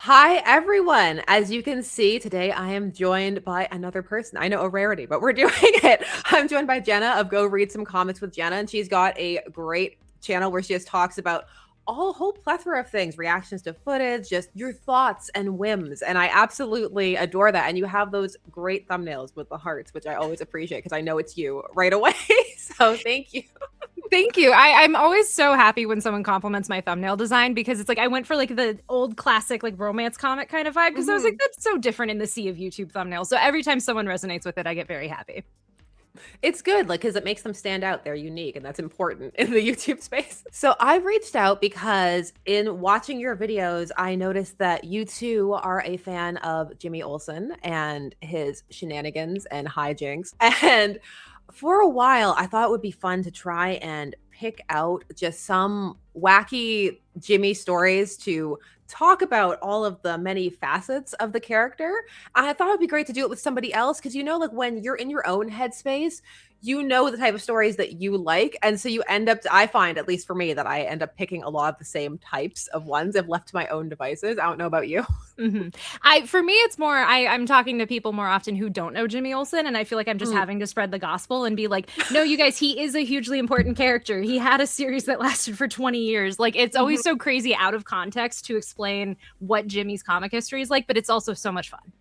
Hi, everyone. As you can see, today I am joined by another person. I know, a rarity, but we're doing it. I'm joined by Jenna of Go Read Some Comics with Jenna, and she's got a great channel where she just talks about a whole plethora of things, reactions to footage, just your thoughts and whims. And I absolutely adore that. And you have those great thumbnails with the hearts, which I always appreciate because I know it's you right away. So thank you. Thank you. I'm always so happy when someone compliments my thumbnail design because it's like I went for like the old classic like romance comic kind of vibe because I was like, that's so different in the sea of YouTube thumbnails. So every time someone resonates with it, I get very happy. It's good, like, because it makes them stand out. They're unique, and that's important in the YouTube space. So I reached out because in watching your videos, I noticed that you too are a fan of Jimmy Olsen and his shenanigans and hijinks. And for a while, I thought it would be fun to try and pick out just some wacky Jimmy stories to talk about all of the many facets of the character. I thought it'd be great to do it with somebody else because like when you're in your own headspace, you know the type of stories that you like. And so you end up, I find, at least for me, that I end up picking a lot of the same types of ones I've left to my own devices. I don't know about you. For me, it's more I'm talking to people more often who don't know Jimmy Olsen, and I feel like I'm just having to spread the gospel and be like, no, you guys, he is a hugely important character. He had a series that lasted for 20 years. Like, it's always so crazy out of context to explain what Jimmy's comic history is like, but it's also so much fun.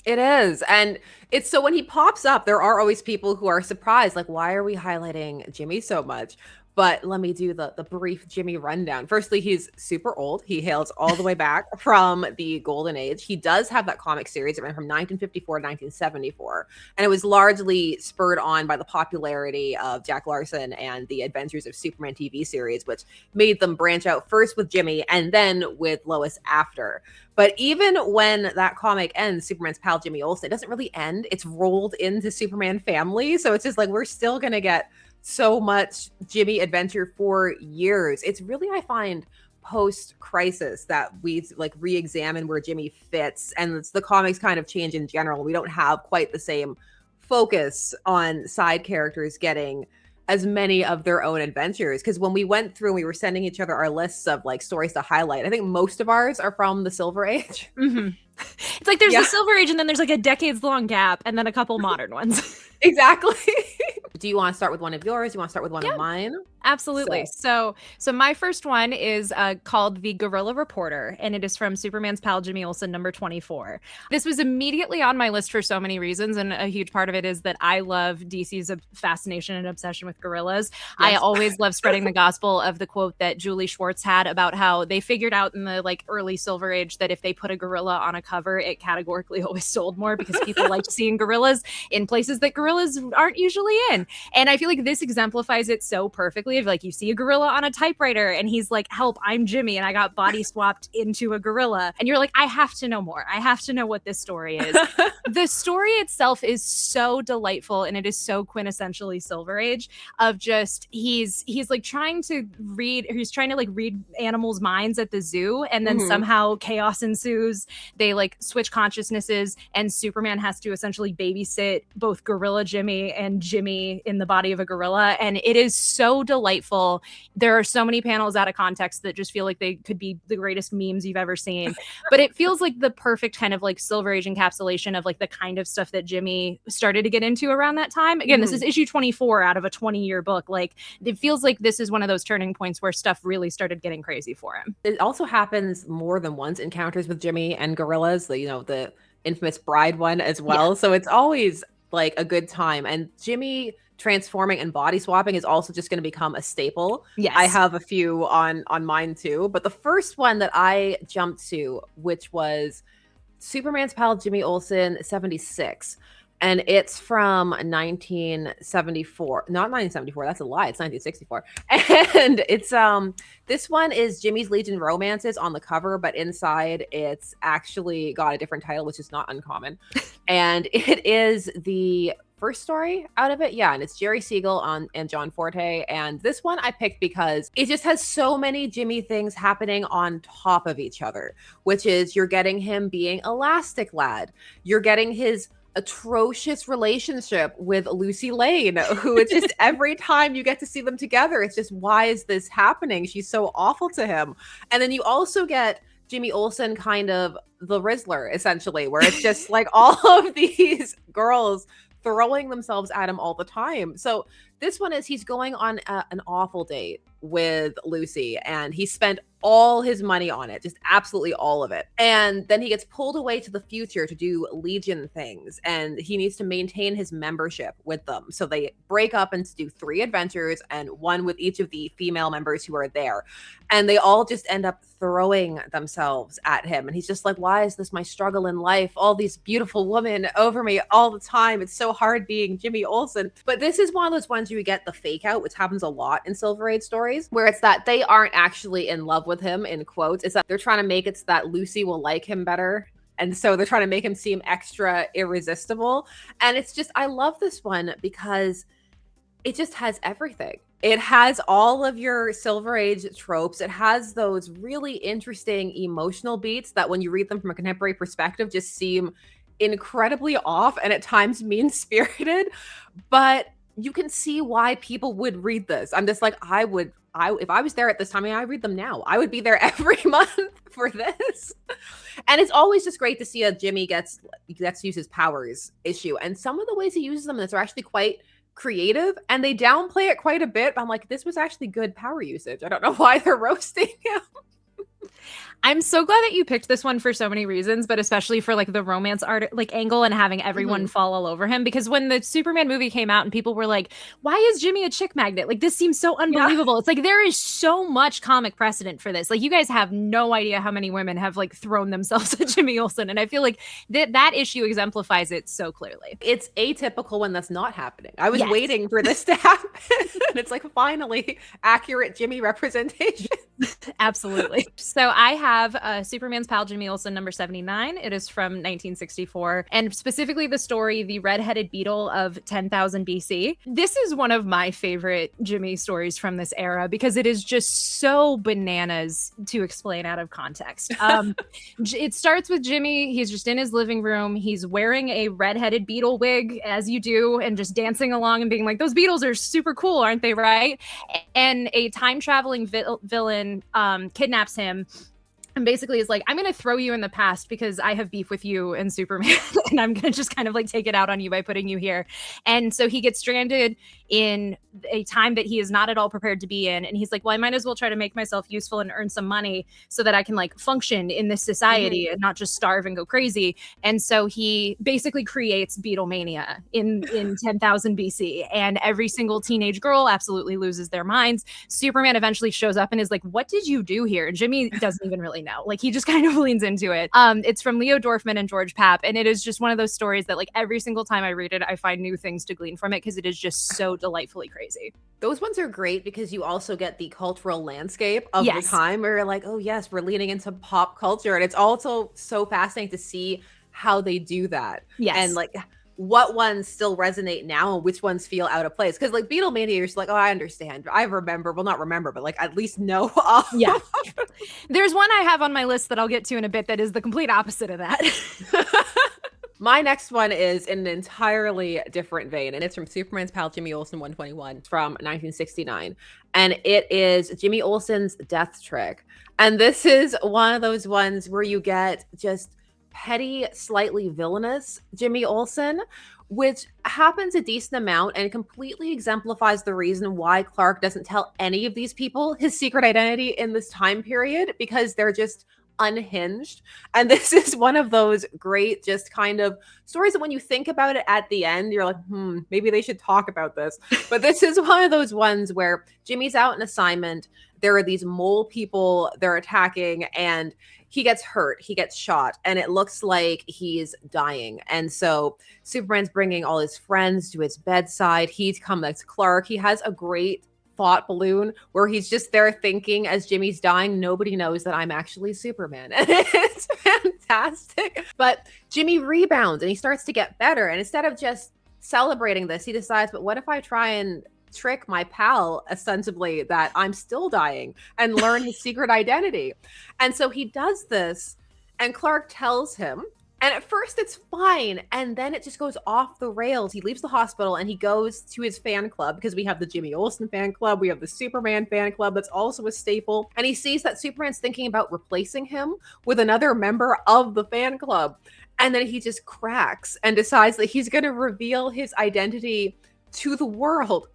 It is. And it's so when he pops up, there are always people who are surprised, like, why are we highlighting Jimmy so much? But let me do the brief Jimmy rundown. Firstly, he's super old. He hails all the way back from the Golden Age. He does have that comic series that ran from 1954 to 1974. And it was largely spurred on by the popularity of Jack Larson and the Adventures of Superman TV series, which made them branch out first with Jimmy and then with Lois after. But even when that comic ends, Superman's pal Jimmy Olsen, it doesn't really end. It's rolled into Superman Family. So it's just like we're still going to get so much Jimmy adventure for years. It's really, I find, post-crisis that we like re-examine where Jimmy fits, and it's the comics kind of change in general. We don't have quite the same focus on side characters getting as many of their own adventures, because when we went through and we were sending each other our lists of like stories to highlight, I think most of ours are from the Silver Age. It's like there's the Silver Age and then there's like a decades-long gap and then a couple modern ones. Exactly. Do you want to start with one of yours? You want to start with one of mine? Absolutely. So my first one is called The Gorilla Reporter, and it is from Superman's pal Jimmy Olsen, number 24. This was immediately on my list for so many reasons, and a huge part of it is that I love DC's fascination and obsession with gorillas. Yes. I always love spreading the gospel of the quote that Julie Schwartz had about how they figured out in the like early Silver Age that if they put a gorilla on a cover, it categorically always sold more because people liked seeing gorillas in places that gorillas aren't usually in. And I feel like this exemplifies it so perfectly. Of like you see a gorilla on a typewriter and he's like, help, I'm Jimmy and I got body swapped into a gorilla. And you're like, I have to know more. I have to know what this story is. The story itself is so delightful and it is so quintessentially Silver Age of just he's like trying to read animals' minds at the zoo, and then somehow chaos ensues. They like switch consciousnesses and Superman has to essentially babysit both gorilla Jimmy and Jimmy in the body of a gorilla, and it is so delightful. There are so many panels out of context that just feel like they could be the greatest memes you've ever seen, but it feels like the perfect kind of like Silver Age encapsulation of like the kind of stuff that Jimmy started to get into around that time. Again, this is issue 24 out of a 20-year book. Like it feels like this is one of those turning points where stuff really started getting crazy for him. It also happens more than once, encounters with Jimmy and gorillas, the infamous bride one as well. So it's always like a good time. And Jimmy transforming and body swapping is also just going to become a staple. Yes. I have a few on mine too, but the first one that I jumped to, which was Superman's pal Jimmy Olsen 76, and it's from 1974. Not 1974, that's a lie. It's 1964. And it's this one is Jimmy's Legion Romances on the cover, but inside it's actually got a different title, which is not uncommon. And it is the first story out of it. Yeah, and it's Jerry Siegel and John Forte. And this one I picked because it just has so many Jimmy things happening on top of each other, which is you're getting him being Elastic Lad. You're getting his atrocious relationship with Lucy Lane, who it's just every time you get to see them together, it's just, why is this happening? She's so awful to him. And then you also get Jimmy Olsen kind of the Rizzler, essentially, where it's just like all of these girls throwing themselves at him all the time. So this one is he's going on an awful date with Lucy, and he spent all his money on it, just absolutely all of it. And then he gets pulled away to the future to do Legion things, and he needs to maintain his membership with them. So they break up and do 3 adventures, and one with each of the female members who are there. And they all just end up throwing themselves at him. And he's just like, why is this my struggle in life? All these beautiful women over me all the time. It's so hard being Jimmy Olsen. But this is one of those ones where you get the fake out, which happens a lot in Silver Age stories, where it's that they aren't actually in love with him, in quotes. It's that they're trying to make it so that Lucy will like him better. And so they're trying to make him seem extra irresistible. And it's just, I love this one because it just has everything. It has all of your Silver Age tropes. It has those really interesting emotional beats that when you read them from a contemporary perspective just seem incredibly off and at times mean-spirited. But you can see why people would read this. I'm just like, if I was there at this time, I read them now. I would be there every month for this. And it's always just great to see a Jimmy gets to use his powers issue. And some of the ways he uses them are actually quite creative, and they downplay it quite a bit. But I'm like, this was actually good power usage. I don't know why they're roasting him. I'm so glad that you picked this one for so many reasons, but especially for like the romance art like angle and having everyone fall all over him. Because when the Superman movie came out and people were like, why is Jimmy a chick magnet? Like, this seems so unbelievable. Yeah. It's like there is so much comic precedent for this. Like, you guys have no idea how many women have like thrown themselves at Jimmy Olsen. And I feel like that issue exemplifies it so clearly. It's atypical when that's not happening. I was waiting for this to happen. And it's like finally accurate Jimmy representation. Absolutely. So I have Superman's Pal Jimmy Olsen number 79. It is from 1964. And specifically the story, The Red-Headed Beetle of 10,000 BC. This is one of my favorite Jimmy stories from this era because it is just so bananas to explain out of context. It starts with Jimmy. He's just in his living room. He's wearing a red-headed beetle wig, as you do, and just dancing along and being like, those beetles are super cool, aren't they, right? And a time-traveling villain kidnaps him and basically is like, I'm going to throw you in the past because I have beef with you and Superman and I'm going to just kind of like take it out on you by putting you here. And so he gets stranded in a time that he is not at all prepared to be in. And he's like, well, I might as well try to make myself useful and earn some money so that I can like function in this society and not just starve and go crazy. And so he basically creates Beatlemania in 10,000 BC. And every single teenage girl absolutely loses their minds. Superman eventually shows up and is like, what did you do here? And Jimmy doesn't even really know. Like, he just kind of leans into it. It's from Leo Dorfman and George Papp. And it is just one of those stories that like every single time I read it, I find new things to glean from it because it is just so delightfully crazy. Those ones are great because you also get the cultural landscape of the time where you're like, oh yes, we're leaning into pop culture. And it's also so fascinating to see how they do that. Yes. And like what ones still resonate now and which ones feel out of place. Because like Beatlemania, you're just like, oh, I understand. I remember, well, not remember, but like at least know. Yeah. There's one I have on my list that I'll get to in a bit that is the complete opposite of that. My next one is in an entirely different vein, and it's from Superman's Pal Jimmy Olsen 121 from 1969. And it is Jimmy Olsen's Death Trick. And this is one of those ones where you get just petty, slightly villainous Jimmy Olsen, which happens a decent amount and completely exemplifies the reason why Clark doesn't tell any of these people his secret identity in this time period, because they're just unhinged. And this is one of those great just kind of stories that when you think about it at the end, you're like, maybe they should talk about this. But this is one of those ones where Jimmy's out on assignment. There are these mole people they're attacking, and he gets hurt. He gets shot, and it looks like he's dying. And so Superman's bringing all his friends to his bedside. He's come as Clark. He has a great thought balloon where he's just there thinking as Jimmy's dying, nobody knows that I'm actually Superman. And it's fantastic. But Jimmy rebounds and he starts to get better. And instead of just celebrating this, he decides, but what if I try and trick my pal ostensibly that I'm still dying and learn his secret identity? And so he does this, and Clark tells him And at first it's fine, and then it just goes off the rails. He leaves the hospital and he goes to his fan club, because we have the Jimmy Olsen fan club, we have the Superman fan club that's also a staple, and he sees that Superman's thinking about replacing him with another member of the fan club. And then he just cracks and decides that he's going to reveal his identity to the world.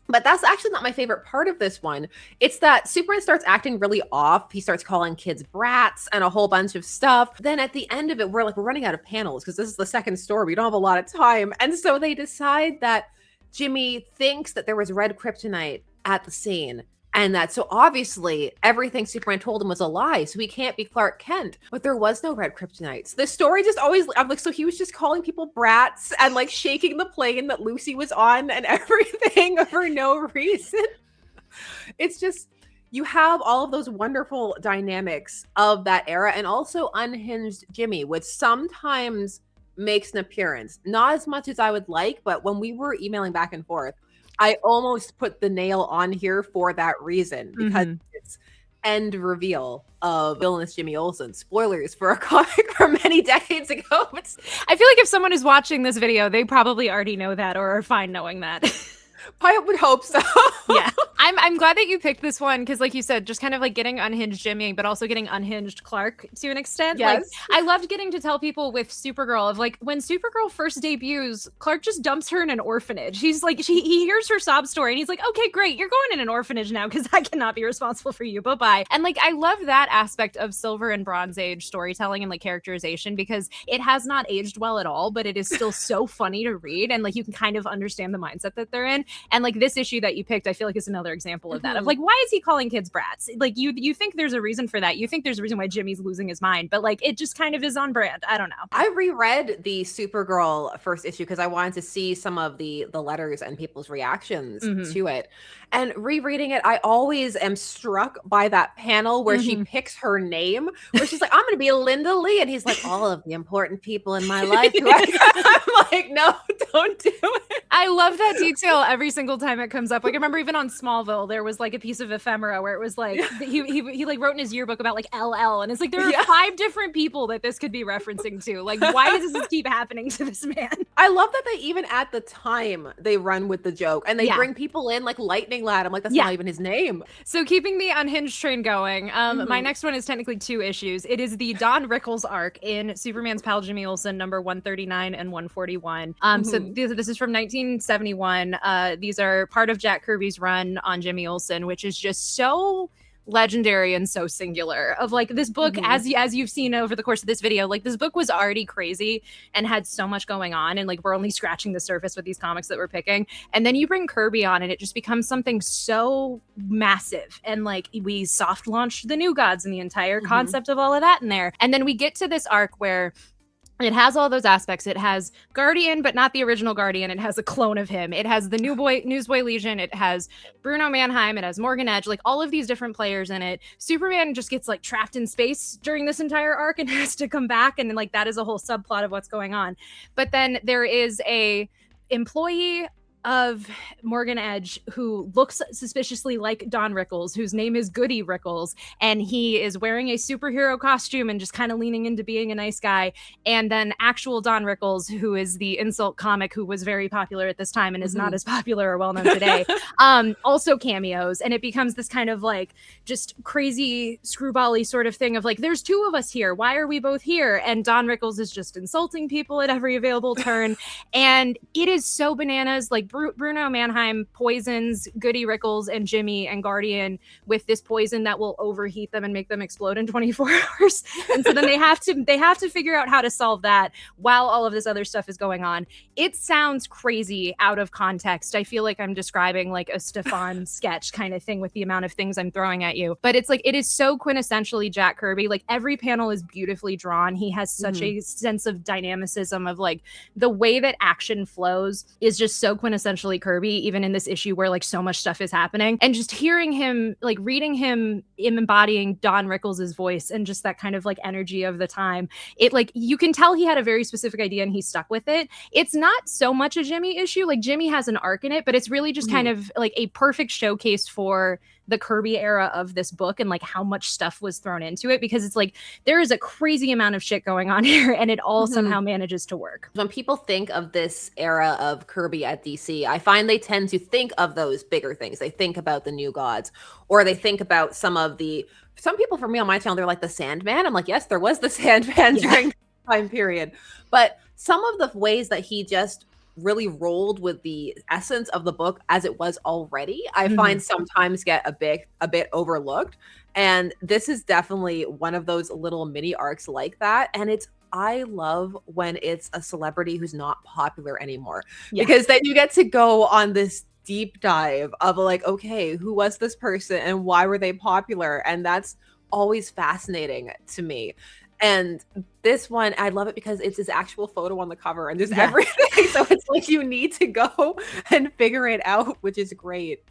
But that's actually not my favorite part of this one. It's that Superman starts acting really off. He starts calling kids brats and a whole bunch of stuff. Then at the end of it, we're running out of panels because this is the second story. We don't have a lot of time. And so they decide that Jimmy thinks that there was red kryptonite at the scene. And that, so obviously everything Superman told him was a lie, so he can't be Clark Kent. But there was no red kryptonite. So the story just always, I'm like, so he was just calling people brats and shaking the plane that Lucy was on and everything for no reason. It's just, you have all of those wonderful dynamics of that era, and also unhinged Jimmy, which sometimes makes an appearance. Not as much as I would like, but when we were emailing back and forth, I almost put the nail on here for that reason, because it's end reveal of villainous Jimmy Olsen. Spoilers for a comic from many decades ago. I feel like if someone is watching this video, they probably already know that or are fine knowing that. I would hope so. Yeah. I'm glad that you picked this one because, like you said, just kind of getting unhinged Jimmy, but also getting unhinged Clark to an extent. Yes. I loved getting to tell people with Supergirl of when Supergirl first debuts, Clark just dumps her in an orphanage. He's he hears her sob story and he's like, okay, great, you're going in an orphanage now because I cannot be responsible for you. Bye-bye. And I love that aspect of Silver and Bronze Age storytelling and characterization because it has not aged well at all, but it is still so funny to read and you can kind of understand the mindset that they're in. And this issue that you picked, I feel is another example of that. Of why is he calling kids brats? You think there's a reason for that. You think there's a reason why Jimmy's losing his mind, but it just kind of is on brand. I don't know. I reread the Supergirl first issue because I wanted to see some of the letters and people's reactions to it. And rereading it, I always am struck by that panel where she picks her name, where she's like, I'm going to be Linda Lee. And he's like, all of the important people in my life. I'm like, no, don't do it. I love that detail every single time it comes up. I remember even on Smallville, there was a piece of ephemera where it was he wrote in his yearbook about LL. And it's there are 5 different people that this could be referencing to. Why does this keep happening to this man? I love that they even at the time, they run with the joke and they bring people in Lightning Lad. I'm like, that's not even his name. So keeping the unhinged train going, my next one is technically 2 issues. It is the Don Rickles arc in Superman's pal Jimmy Olsen, number 139 and 141. So this is from 1971. These are part of Jack Kirby's run on Jimmy Olsen, which is just so legendary and so singular of this book as you've seen over the course of this video, this book was already crazy and had so much going on, and we're only scratching the surface with these comics that we're picking, and then you bring Kirby on and it just becomes something so massive, and we soft launched the New Gods and the entire concept of all of that in there, and then we get to this arc where it has all those aspects. It has Guardian, but not the original Guardian. It has a clone of him. It has the Newsboy Legion. It has Bruno Mannheim. It has Morgan Edge. All of these different players in it. Superman just gets trapped in space during this entire arc and has to come back. And that is a whole subplot of what's going on. But then there is a employee of Morgan Edge who looks suspiciously like Don Rickles, whose name is Goody Rickles, and he is wearing a superhero costume and just kind of leaning into being a nice guy. And then actual Don Rickles, who is the insult comic who was very popular at this time and is not as popular or well known today, also cameos, and it becomes this kind of just crazy screwball-y sort of thing of there's 2 of us here, why are we both here? And Don Rickles is just insulting people at every available turn, and it is so bananas. Bruno Mannheim poisons Goody Rickles and Jimmy and Guardian with this poison that will overheat them and make them explode in 24 hours. And so then they have to figure out how to solve that while all of this other stuff is going on. It sounds crazy out of context. I feel like I'm describing a Stefan sketch kind of thing with the amount of things I'm throwing at you. But it's it is so quintessentially Jack Kirby. Every panel is beautifully drawn. He has such a sense of dynamicism of the way that action flows is just so quintessentially Kirby, even in this issue where so much stuff is happening, and just hearing him reading him embodying Don Rickles' voice and just that kind of energy of the time. It you can tell he had a very specific idea and he stuck with it. It's not so much a Jimmy issue. Jimmy has an arc in it, but it's really just kind of a perfect showcase for the Kirby era of this book and like how much stuff was thrown into it, because it's like there is a crazy amount of shit going on here and it all somehow manages to work. When people think of this era of Kirby at DC, I find they tend to think of those bigger things. They think about the New Gods, or they think about some people for me on my channel, they're like the Sandman. I'm like, yes, there was the Sandman during that time period. But some of the ways that he just really rolled with the essence of the book as it was already, I find sometimes get a bit overlooked. And this is definitely one of those little mini arcs like that. And I love when it's a celebrity who's not popular anymore, because then you get to go on this deep dive of like, okay, who was this person and why were they popular? And that's always fascinating to me. And this one, I love it because it's his actual photo on the cover and there's everything. So it's like you need to go and figure it out, which is great.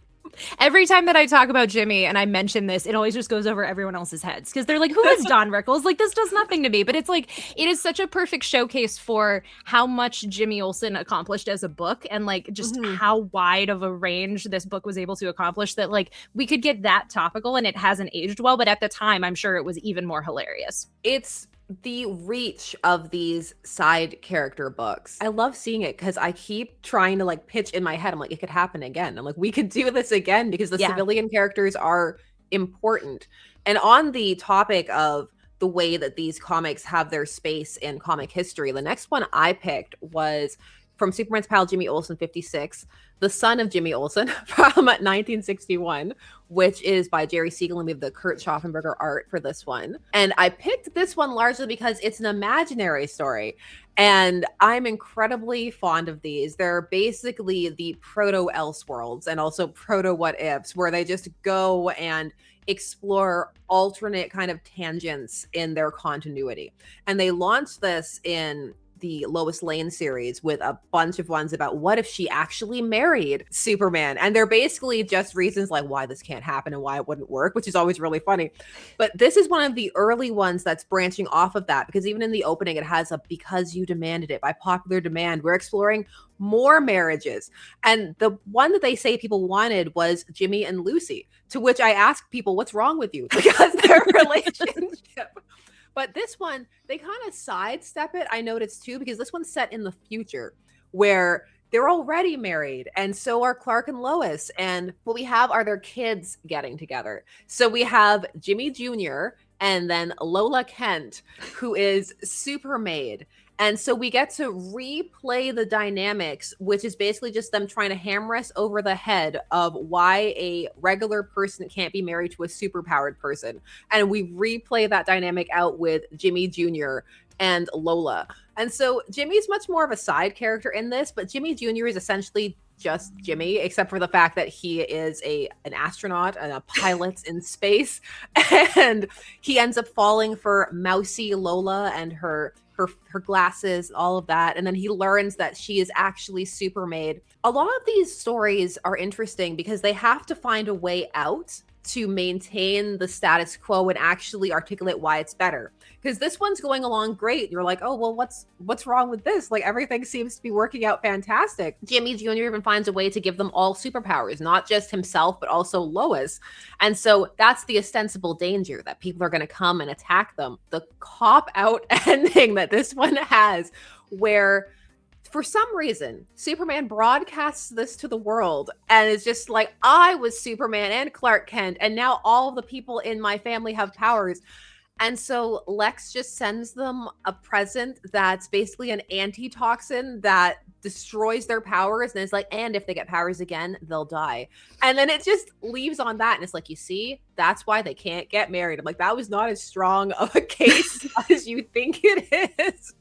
Every time that I talk about Jimmy and I mention this, it always just goes over everyone else's heads because they're like, who is Don Rickles? Like, this does nothing to me. But it's like, it is such a perfect showcase for how much Jimmy Olsen accomplished as a book and like just how wide of a range this book was able to accomplish, that like we could get that topical and it hasn't aged well. But at the time, I'm sure it was even more hilarious. It's the reach of these side character books. I love seeing it because I keep trying to like pitch in my head. I'm like, it could happen again. I'm like, we could do this again because the civilian characters are important. And on the topic of the way that these comics have their space in comic history, the next one I picked was from Superman's pal Jimmy Olsen 56, The Son of Jimmy Olsen from 1961, which is by Jerry Siegel, and we have the Kurt Schaffenberger art for this one. And I picked this one largely because it's an imaginary story. And I'm incredibly fond of these. They're basically the proto Elseworlds and also proto What Ifs, where they just go and explore alternate kind of tangents in their continuity. And they launched this in the Lois Lane series with a bunch of ones about what if she actually married Superman. And they're basically just reasons like why this can't happen and why it wouldn't work, which is always really funny. But this is one of the early ones that's branching off of that, because even in the opening, it has a because you demanded it by popular demand. We're exploring more marriages. And the one that they say people wanted was Jimmy and Lucy, to which I ask people, what's wrong with you? Because their relationship. But this one, they kind of sidestep it, I noticed too, because this one's set in the future where they're already married. And so are Clark and Lois. And what we have are their kids getting together. So we have Jimmy Jr. and then Lola Kent, who is Supermaid. And so we get to replay the dynamics, which is basically just them trying to hammer us over the head of why a regular person can't be married to a superpowered person. And we replay that dynamic out with Jimmy Jr. and Lola. And so Jimmy's much more of a side character in this, but Jimmy Jr. is essentially just Jimmy, except for the fact that he is an astronaut and a pilot in space. And he ends up falling for mousy Lola and her glasses, all of that. And then he learns that she is actually Supermaid. A lot of these stories are interesting because they have to find a way out to maintain the status quo and actually articulate why it's better. Because this one's going along great. You're like, oh, well, what's wrong with this? Like, everything seems to be working out fantastic. Jimmy Jr. even finds a way to give them all superpowers, not just himself, but also Lois. And so that's the ostensible danger, that people are going to come and attack them. The cop-out ending that this one has, where for some reason, Superman broadcasts this to the world and is just like, I was Superman and Clark Kent, and now all of the people in my family have powers. And so Lex just sends them a present that's basically an antitoxin that destroys their powers. And it's like, and if they get powers again, they'll die. And then it just leaves on that. And it's like, you see, that's why they can't get married. I'm like, that was not as strong of a case as you think it is.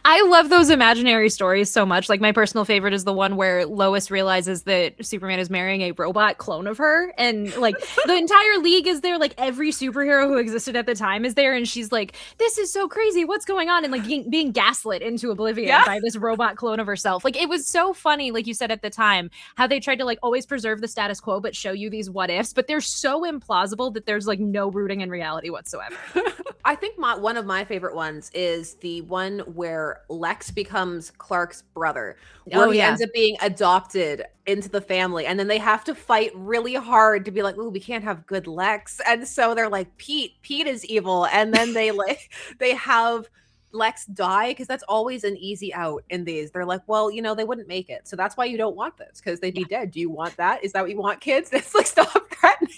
I love those imaginary stories so much. Like, my personal favorite is the one where Lois realizes that Superman is marrying a robot clone of her, and like the entire league is there, like every superhero who existed at the time is there, and she's like, this is so crazy, what's going on? And like being gaslit into oblivion by this robot clone of herself. Like, it was so funny, like you said at the time, how they tried to like always preserve the status quo but show you these what ifs, but they're so implausible that there's like no rooting in reality whatsoever. I think one of my favorite ones is the one where where Lex becomes Clark's brother, where he ends up being adopted into the family. And then they have to fight really hard to be like, oh, we can't have good Lex. And so they're like, Pete is evil. And then they have Lex die, because that's always an easy out in these. They're like, well, they wouldn't make it. So that's why you don't want this, because they'd be dead. Do you want that? Is that what you want, kids? It's like, stop threatening.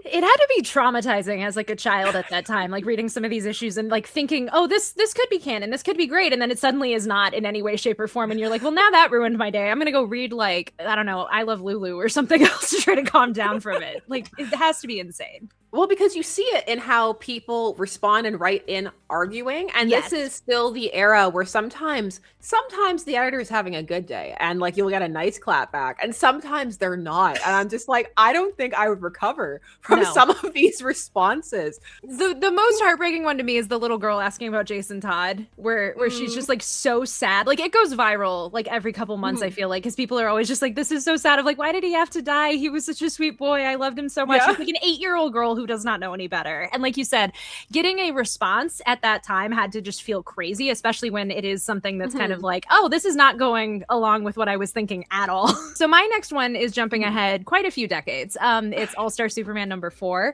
It had to be traumatizing as like a child at that time, like reading some of these issues and like thinking, oh, this could be canon, this could be great, and then it suddenly is not in any way, shape, or form, and you're like, well, now that ruined my day. I'm gonna go read like, I don't know, I Love Lulu or something else to try to calm down from it. Like, it has to be insane. Well, because you see it in how people respond and write in arguing. And this is still the era where sometimes the editor is having a good day and like you'll get a nice clap back, and sometimes they're not. And I'm just like, I don't think I would recover from some of these responses. The most heartbreaking one to me is the little girl asking about Jason Todd, where she's just like so sad. Like, it goes viral like every couple months, I feel like, because people are always just like, this is so sad, of like, why did he have to die? He was such a sweet boy. I loved him so much. He's like an 8-year-old girl who does not know any better. And like you said, getting a response at that time had to just feel crazy, especially when it is something that's kind of like, oh, this is not going along with what I was thinking at all. So my next one is jumping ahead quite a few decades. It's All-Star Superman #4.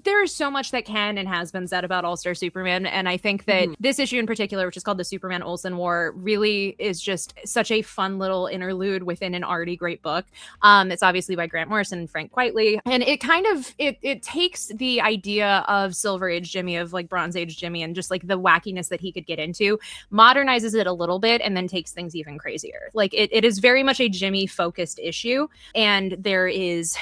There's so much that can and has been said about All-Star Superman, and I think that this issue in particular, which is called the Superman Olsen War, really is just such a fun little interlude within an already great book. It's obviously by Grant Morrison and Frank Quitely, and it kind of it takes the idea of Silver Age Jimmy, of like Bronze Age Jimmy, and just like the wackiness that he could get into, modernizes it a little bit, and then takes things even crazier. Like, it is very much a Jimmy focused issue, and there is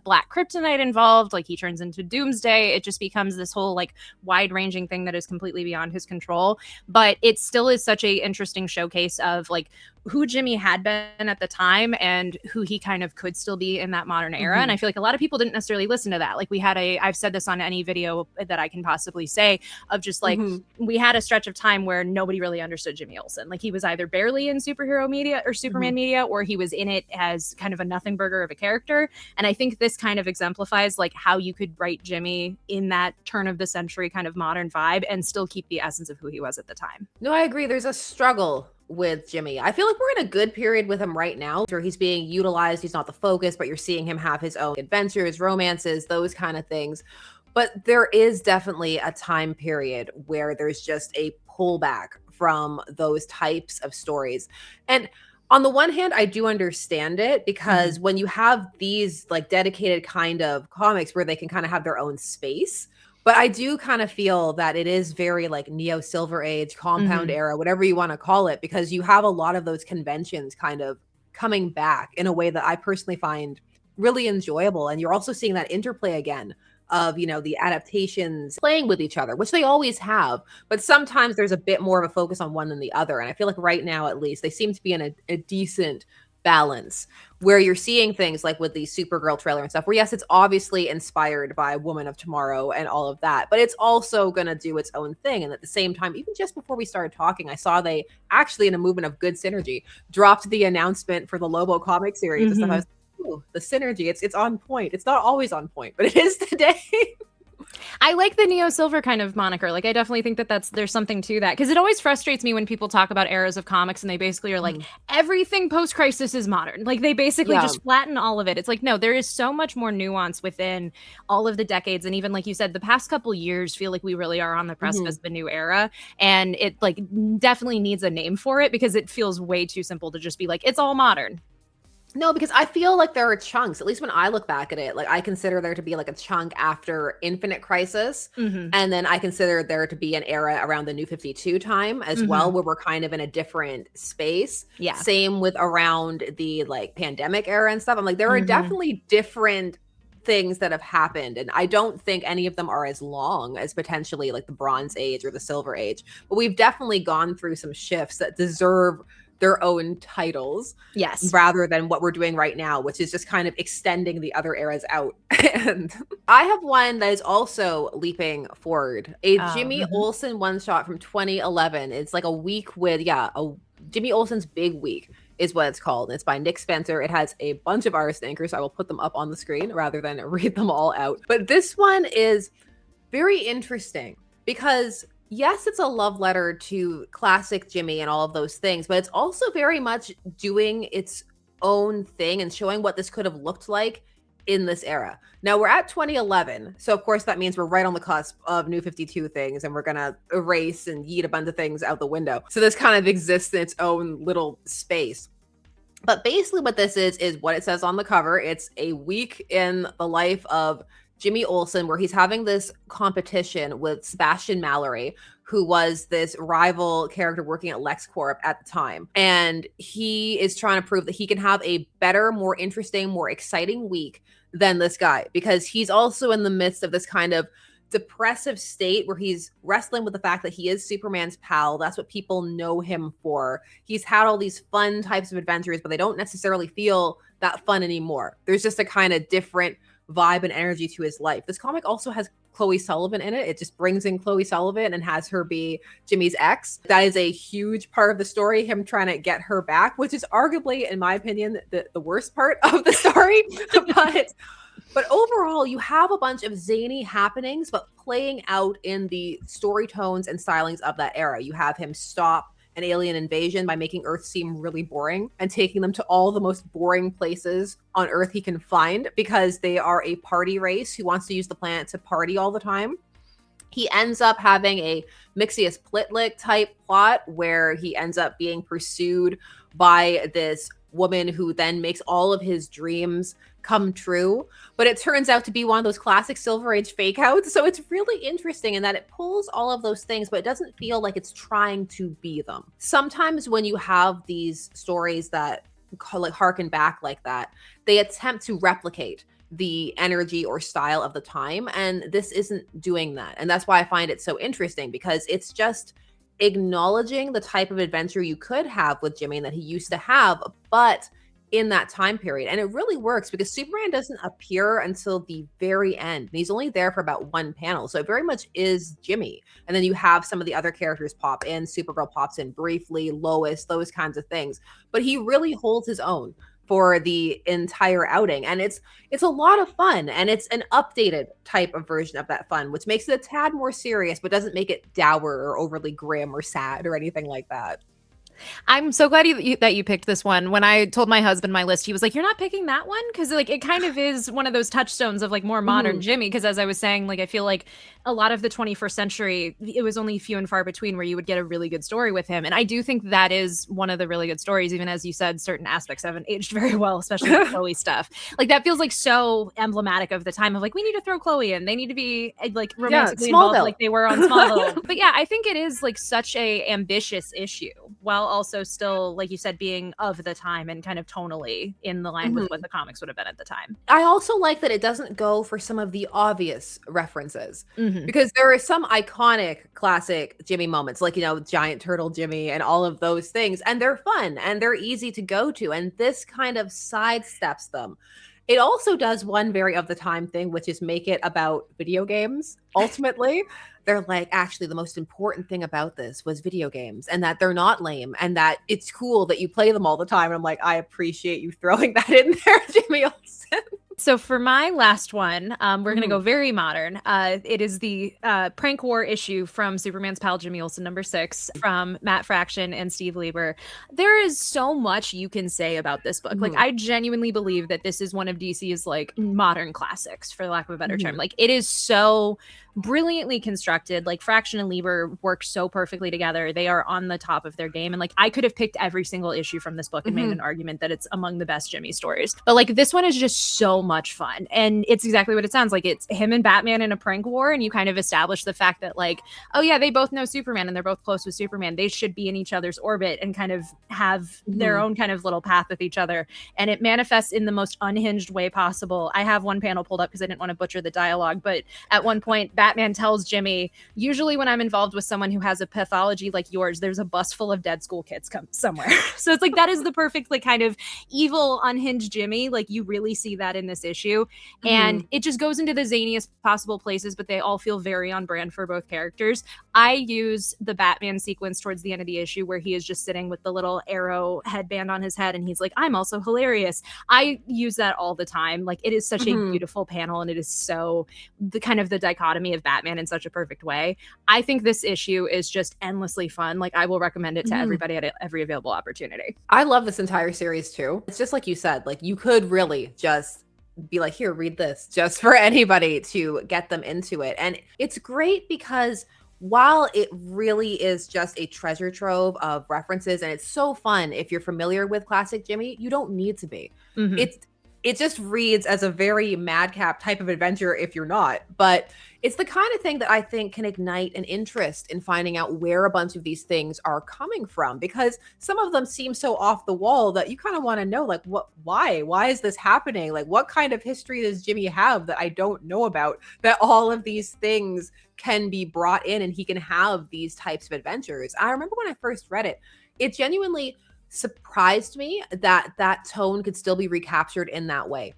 black kryptonite involved. Like, he turns into Doomsday. It just becomes this whole like wide ranging thing that is completely beyond his control, but it still is such a interesting showcase of like who Jimmy had been at the time and who he kind of could still be in that modern era. And I feel like a lot of people didn't necessarily listen to that. Like, I've said this on any video that I can possibly say, of just like, we had a stretch of time where nobody really understood Jimmy Olsen. Like, he was either barely in superhero media or Superman media, or he was in it as kind of a nothing burger of a character. And I think this kind of exemplifies like how you could write Jimmy in that turn of the century kind of modern vibe and still keep the essence of who he was at the time. No, I agree. There's a struggle with Jimmy. I feel like we're in a good period with him right now, where he's being utilized. He's not the focus, but you're seeing him have his own adventures, romances, those kind of things. But there is definitely a time period where there's just a pullback from those types of stories. And on the one hand, I do understand it, because when you have these like dedicated kind of comics where they can kind of have their own space, but I do kind of feel that it is very like Neo Silver Age, Compound era, whatever you want to call it, because you have a lot of those conventions kind of coming back in a way that I personally find really enjoyable. And you're also seeing that interplay again of, the adaptations playing with each other, which they always have, but sometimes there's a bit more of a focus on one than the other. And I feel like right now, at least, they seem to be in a decent balance, where you're seeing things like with the Supergirl trailer and stuff, where yes, it's obviously inspired by Woman of Tomorrow and all of that, but it's also going to do its own thing. And at the same time, even just before we started talking, I saw they actually, in a movement of good synergy, dropped the announcement for the Lobo comic series and stuff. I was like, ooh, the synergy, it's on point. It's not always on point, but it is today. I like the Neo Silver kind of moniker. Like, I definitely think that there's something to that, because it always frustrates me when people talk about eras of comics and they basically are like, everything post-crisis is modern. Like, they basically just flatten all of it. It's like, no, there is so much more nuance within all of the decades. And even like you said, the past couple years feel like we really are on the precipice of a new era. And it like definitely needs a name for it, because it feels way too simple to just be like, it's all modern. No, because I feel like there are chunks, at least when I look back at it, like I consider there to be like a chunk after Infinite Crisis. And then I consider there to be an era around the New 52 time as well, where we're kind of in a different space. Yeah. Same with around the like pandemic era and stuff. I'm like, there are definitely different things that have happened. And I don't think any of them are as long as potentially like the Bronze Age or the Silver Age. But we've definitely gone through some shifts that deserve their own titles, rather than what we're doing right now, which is just kind of extending the other eras out. And I have one that is also leaping forward, a Jimmy Olsen one-shot from 2011. It's like a week with a Jimmy Olsen's Big Week is what it's called. It's by Nick Spencer. It has a bunch of artist anchors, so I will put them up on the screen rather than read them all out. But this one is very interesting, because Yes, it's a love letter to classic Jimmy and all of those things, but it's also very much doing its own thing and showing what this could have looked like in this era. Now we're at 2011, so of course that means we're right on the cusp of New 52 things, and we're gonna erase and yeet a bunch of things out the window. So this kind of exists in its own little space. But basically what this is what it says on the cover. It's a week in the life of Jimmy Olsen, where he's having this competition with Sebastian Mallory, who was this rival character working at LexCorp at the time. And he is trying to prove that he can have a better, more interesting, more exciting week than this guy, because he's also in the midst of this kind of depressive state where he's wrestling with the fact that he is Superman's pal. That's what people know him for. He's had all these fun types of adventures, but they don't necessarily feel that fun anymore. There's just a kind of different vibe and energy to his life. This comic also has Chloe Sullivan in it. It just brings in Chloe Sullivan and has her be Jimmy's ex. That is a huge part of the story, him trying to get her back, which is arguably, in my opinion, the worst part of the story. But overall, you have a bunch of zany happenings, but playing out in the story tones and stylings of that era. You have him stop an alien invasion by making Earth seem really boring and taking them to all the most boring places on Earth he can find, because they are a party race who wants to use the planet to party all the time. He ends up having a Mixius Plitlick type plot where he ends up being pursued by this woman who then makes all of his dreams come true. But it turns out to be one of those classic Silver Age fake outs. So it's really interesting in that it pulls all of those things, but it doesn't feel like it's trying to be them. Sometimes when you have these stories that like harken back like that, they attempt to replicate the energy or style of the time. And this isn't doing that. And that's why I find it so interesting, because it's just acknowledging the type of adventure you could have with Jimmy that he used to have, but in that time period. And it really works because Superman doesn't appear until the very end. And he's only there for about one panel. So it very much is Jimmy. And then you have some of the other characters pop in. Supergirl pops in briefly, Lois, those kinds of things. But he really holds his own for the entire outing. And it's a lot of fun. And it's an updated type of version of that fun, which makes it a tad more serious, but doesn't make it dour or overly grim or sad or anything like that. I'm so glad that you picked this one. When I told my husband my list, he was like, "You're not picking that one?" Because like it kind of is one of those touchstones of like more modern Jimmy. Because as I was saying, like I feel like a lot of the 21st century, it was only few and far between where you would get a really good story with him. And I do think that is one of the really good stories, even as you said, certain aspects haven't aged very well, especially the Chloe stuff. Like that feels like so emblematic of the time of like, we need to throw Chloe in. They need to be like romantically involved like they were on Smallville. But yeah, I think it is like such a ambitious issue, while also still, like you said, being of the time and kind of tonally in the line with what the comics would have been at the time. I also like that it doesn't go for some of the obvious references, because there are some iconic classic Jimmy moments, like, you know, Giant Turtle Jimmy and all of those things, and they're fun and they're easy to go to, and this kind of sidesteps them. It also does one very of the time thing, which is make it about video games. Ultimately, they're like, actually, the most important thing about this was video games, and that they're not lame, and that it's cool that you play them all the time. And I'm like, I appreciate you throwing that in there, Jimmy Olsen. So for my last one, we're going to go very modern. It is the prank war issue from Superman's pal Jimmy Olsen #6 from Matt Fraction and Steve Lieber. There is so much you can say about this book. Like I genuinely believe that this is one of DC's like modern classics, for lack of a better term. Like it is so brilliantly constructed. Like Fraction and Lieber work so perfectly together. They are on the top of their game. And like I could have picked every single issue from this book and made an argument that it's among the best Jimmy stories. But like this one is just so much fun. And it's exactly what it sounds like. It's him and Batman in a prank war. And you kind of establish the fact that like, oh yeah, they both know Superman and they're both close with Superman. They should be in each other's orbit and kind of have their own kind of little path with each other. And it manifests in the most unhinged way possible. I have one panel pulled up because I didn't want to butcher the dialogue, but at one point Batman tells Jimmy, usually when I'm involved with someone who has a pathology like yours, there's a bus full of dead school kids come somewhere. So it's like, that is the perfect like kind of evil unhinged Jimmy. Like you really see that in this this issue. And it just goes into the zaniest possible places, but they all feel very on brand for both characters. I use the Batman sequence towards the end of the issue where he is just sitting with the little arrow headband on his head and he's like, I'm also hilarious. I use that all the time. Like, it is such a beautiful panel, and it is so the kind of the dichotomy of Batman in such a perfect way. I think this issue is just endlessly fun. Like, I will recommend it to everybody at every available opportunity. I love this entire series too. It's just like you said, like you could really just be like, here, read this, just for anybody to get them into it. And it's great because while it really is just a treasure trove of references, and it's so fun if you're familiar with classic Jimmy, you don't need to be. It just reads as a very madcap type of adventure if you're not. But it's the kind of thing that I think can ignite an interest in finding out where a bunch of these things are coming from, because some of them seem so off the wall that you kind of want to know, like, why is this happening? Like, what kind of history does Jimmy have that I don't know about, that all of these things can be brought in and he can have these types of adventures? I remember when I first read it, it genuinely surprised me that that tone could still be recaptured in that way,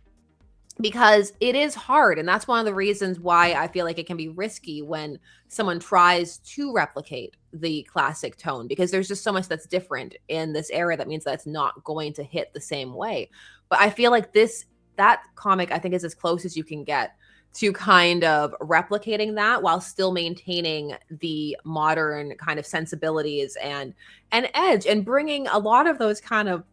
because it is hard. And that's one of the reasons why I feel like it can be risky when someone tries to replicate the classic tone, because there's just so much that's different in this era that means that it's not going to hit the same way. But I feel like that comic, I think, is as close as you can get to kind of replicating that while still maintaining the modern kind of sensibilities and edge, and bringing a lot of those kind of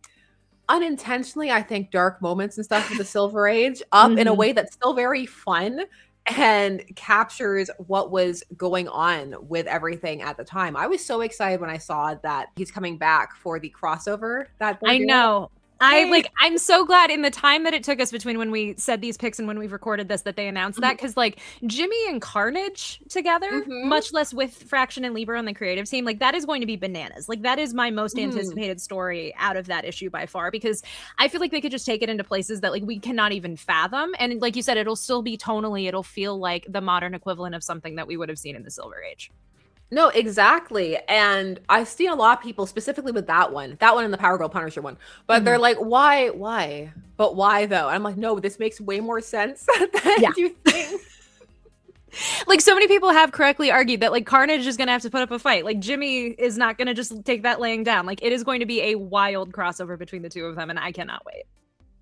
unintentionally, I think, dark moments and stuff of the Silver Age up in a way that's still very fun and captures what was going on with everything at the time. I was so excited when I saw that he's coming back for the crossover that they're doing. Know. I'm so glad in the time that it took us between when we said these picks and when we've recorded this that they announced that, because like Jimmy and Carnage together, much less with Fraction and Lieber on the creative team, like that is going to be bananas. Like that is my most anticipated story out of that issue by far, because I feel like they could just take it into places that like we cannot even fathom. And like you said, it'll still be tonally, it'll feel like the modern equivalent of something that we would have seen in the Silver Age. No, exactly. And I've seen a lot of people, specifically with that one and the Power Girl Punisher one, but they're like, why? But why though? And I'm like, no, this makes way more sense than you think. Like so many people have correctly argued that like Carnage is going to have to put up a fight. Like Jimmy is not going to just take that laying down. Like it is going to be a wild crossover between the two of them, and I cannot wait.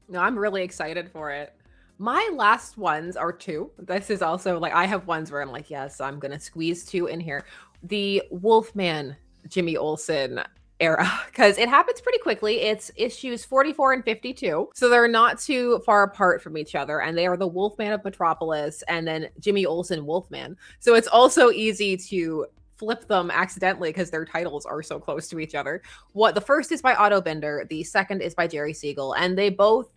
No, I'm really excited for it. My last ones are two. This is also like, I have ones where I'm like, yes, I'm going to squeeze two in here. The Wolfman Jimmy Olsen era, because it happens pretty quickly. It's issues 44 and 52. So they're not too far apart from each other. And they are the Wolfman of Metropolis and then Jimmy Olsen Wolfman. So it's also easy to flip them accidentally because their titles are so close to each other. The first is by Otto Binder. The second is by Jerry Siegel. And they both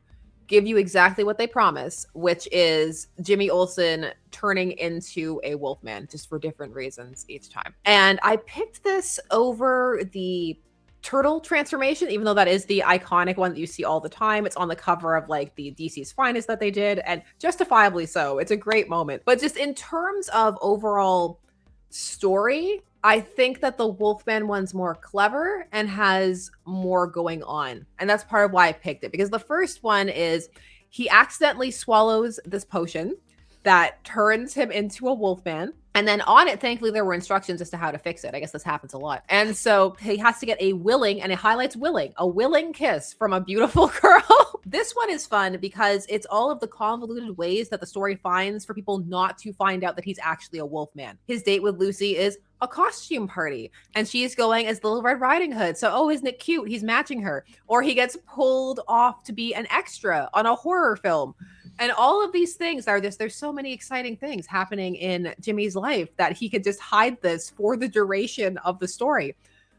give you exactly what they promise, which is Jimmy Olsen turning into a Wolfman, just for different reasons each time. And I picked this over the Turtle transformation, even though that is the iconic one that you see all the time. It's on the cover of like the DC's Finest that they did, and justifiably so. It's a great moment. But just in terms of overall story, I think that the Wolfman one's more clever and has more going on. And that's part of why I picked it, because the first one is he accidentally swallows this potion that turns him into a Wolfman. And then on it, thankfully, there were instructions as to how to fix it. I guess this happens a lot. And so he has to get a willing, and it highlights willing, a willing kiss from a beautiful girl. This one is fun because it's all of the convoluted ways that the story finds for people not to find out that he's actually a Wolfman. His date with Lucy is a costume party, and she's going as Little Red Riding Hood. So, oh, isn't it cute? He's matching her. Or he gets pulled off to be an extra on a horror film. And all of these things there's so many exciting things happening in Jimmy's life that he could just hide this for the duration of the story.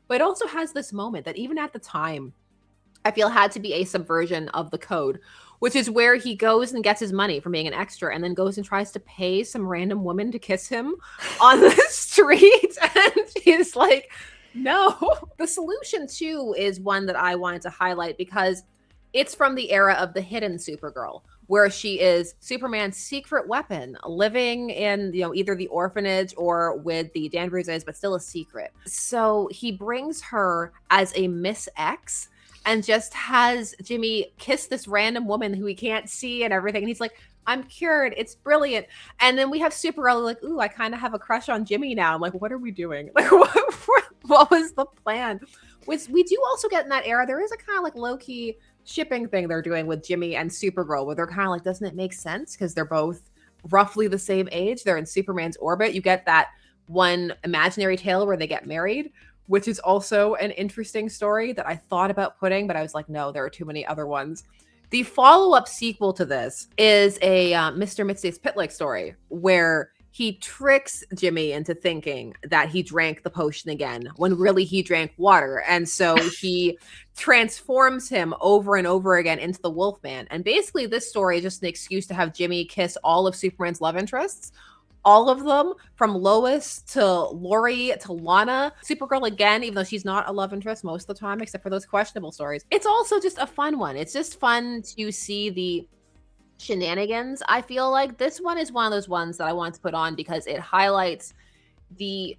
But it also has this moment that even at the time, I feel had to be a subversion of the code, which is where he goes and gets his money from being an extra and then goes and tries to pay some random woman to kiss him on the street. And she's like, no. The solution too is one that I wanted to highlight because it's from the era of the hidden Supergirl, where she is Superman's secret weapon, living in, either the orphanage or with the Danverses, but still a secret. So he brings her as a Miss X, and just has Jimmy kiss this random woman who he can't see and everything. And he's like, I'm cured. It's brilliant. And then we have Supergirl like, ooh, I kind of have a crush on Jimmy now. I'm like, what are we doing? Like, what was the plan? Which we do also get in that era. There is a kind of like low-key shipping thing they're doing with Jimmy and Supergirl, where they're kind of like, doesn't it make sense? Because they're both roughly the same age. They're in Superman's orbit. You get that one imaginary tale where they get married, which is also an interesting story that I thought about putting, but I was like, no, there are too many other ones. The follow-up sequel to this is a Mr. Mitzi's Pitlick story where he tricks Jimmy into thinking that he drank the potion again when really he drank water. And so he transforms him over and over again into the Wolfman. And basically this story is just an excuse to have Jimmy kiss all of Superman's love interests. All of them, from Lois to Lori to Lana. Supergirl again, even though she's not a love interest most of the time, except for those questionable stories. It's also just a fun one. It's just fun to see the shenanigans. I feel like this one is one of those ones that I want to put on because it highlights the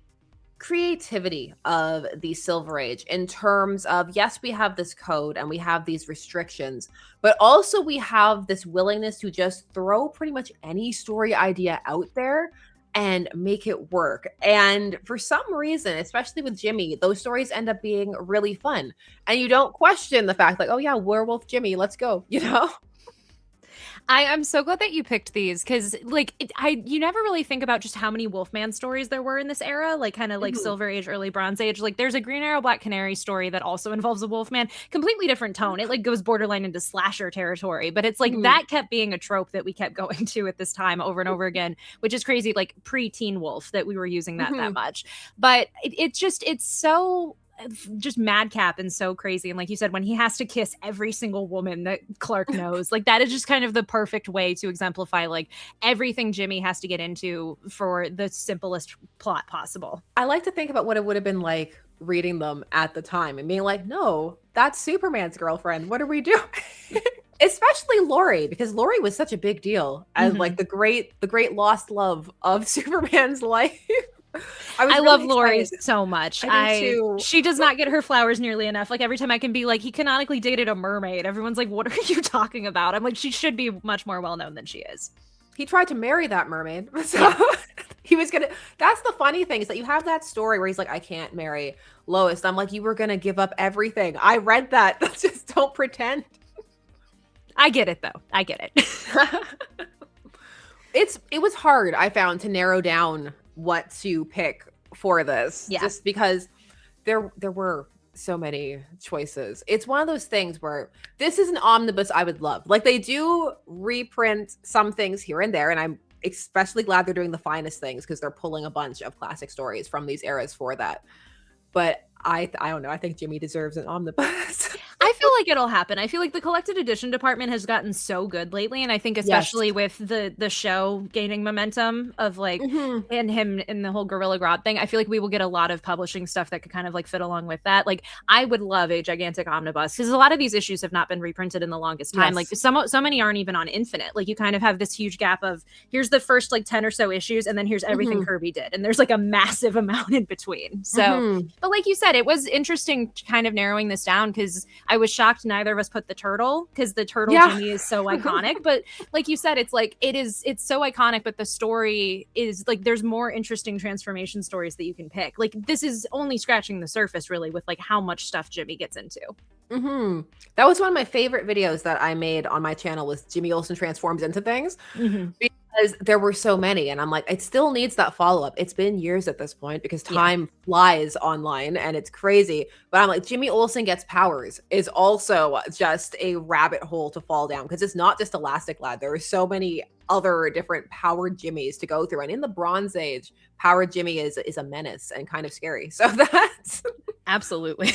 creativity of the Silver Age in terms of, yes, we have this code and we have these restrictions, but also we have this willingness to just throw pretty much any story idea out there and make it work. And for some reason, especially with Jimmy, those stories end up being really fun. And you don't question the fact like, oh yeah, werewolf Jimmy, let's go, you know? I'm so glad that you picked these because, like, you never really think about just how many Wolfman stories there were in this era, like kind of like Silver Age, early Bronze Age. Like, there's a Green Arrow, Black Canary story that also involves a Wolfman, completely different tone. It like goes borderline into slasher territory, but it's like that kept being a trope that we kept going to at this time over and over again, which is crazy. Like pre-Teen Wolf that we were using that much, but it's so just madcap and so crazy. And like you said, when he has to kiss every single woman that Clark knows, like that is just kind of the perfect way to exemplify like everything Jimmy has to get into for the simplest plot possible. I like to think about what it would have been like reading them at the time and being like, no, that's Superman's girlfriend. What are we doing? Especially Lori, because Lori was such a big deal as like the great lost love of Superman's life. I really love Lori so much. I do too. She does not get her flowers nearly enough. Like every time I can be like, he canonically dated a mermaid. Everyone's like, what are you talking about? I'm like, she should be much more well known than she is. He tried to marry that mermaid. So he was gonna. That's the funny thing is that you have that story where he's like, I can't marry Lois. I'm like, you were gonna give up everything. I read that. Just don't pretend. I get it though. I get it. It was hard, I found, to narrow down what to pick for this, just because there were so many choices. It's one of those things where this is an omnibus I would love. Like they do reprint some things here and there, and I'm especially glad they're doing the finest things because they're pulling a bunch of classic stories from these eras for that. But I don't know. I think Jimmy deserves an omnibus. I feel like it'll happen. I feel like the collected edition department has gotten so good lately, and I think especially with the show gaining momentum of like and him in the whole Gorilla Grodd thing, I feel like we will get a lot of publishing stuff that could kind of like fit along with that. Like I would love a gigantic omnibus because a lot of these issues have not been reprinted in the longest time. Like so many aren't even on Infinite. Like you kind of have this huge gap of here's the first like 10 or so issues, and then here's everything Kirby did, and there's like a massive amount in between. So, but like you said, it was interesting kind of narrowing this down because I was shocked neither of us put the turtle because the turtle Jimmy is so iconic. But like you said, it's like it's so iconic, but the story is like there's more interesting transformation stories that you can pick. Like this is only scratching the surface really with like how much stuff Jimmy gets into. That was one of my favorite videos that I made on my channel was Jimmy Olsen transforms into things. Because there were so many, and I'm like, it still needs that follow-up. It's been years at this point because time flies online and it's crazy. But I'm like, Jimmy Olsen gets powers is also just a rabbit hole to fall down because it's not just Elastic Lad. There are so many other different powered Jimmys to go through. And in the Bronze Age, powered Jimmy is a menace and kind of scary. So that's absolutely.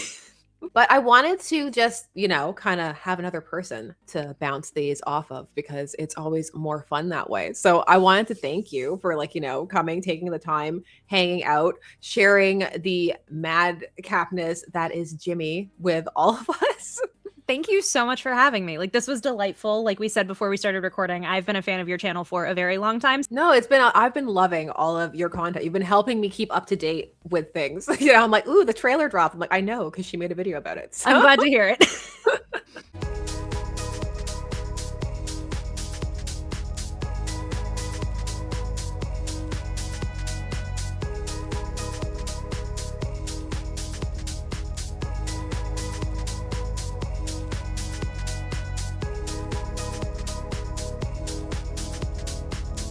But I wanted to just, kind of have another person to bounce these off of because it's always more fun that way. So I wanted to thank you for coming, taking the time, hanging out, sharing the madcapness that is Jimmy with all of us. Thank you so much for having me. Like, this was delightful. Like we said before we started recording, I've been a fan of your channel for a very long time. No, I've been loving all of your content. You've been helping me keep up to date with things. I'm like, ooh, the trailer dropped. I'm like, I know, because she made a video about it. So. I'm glad to hear it.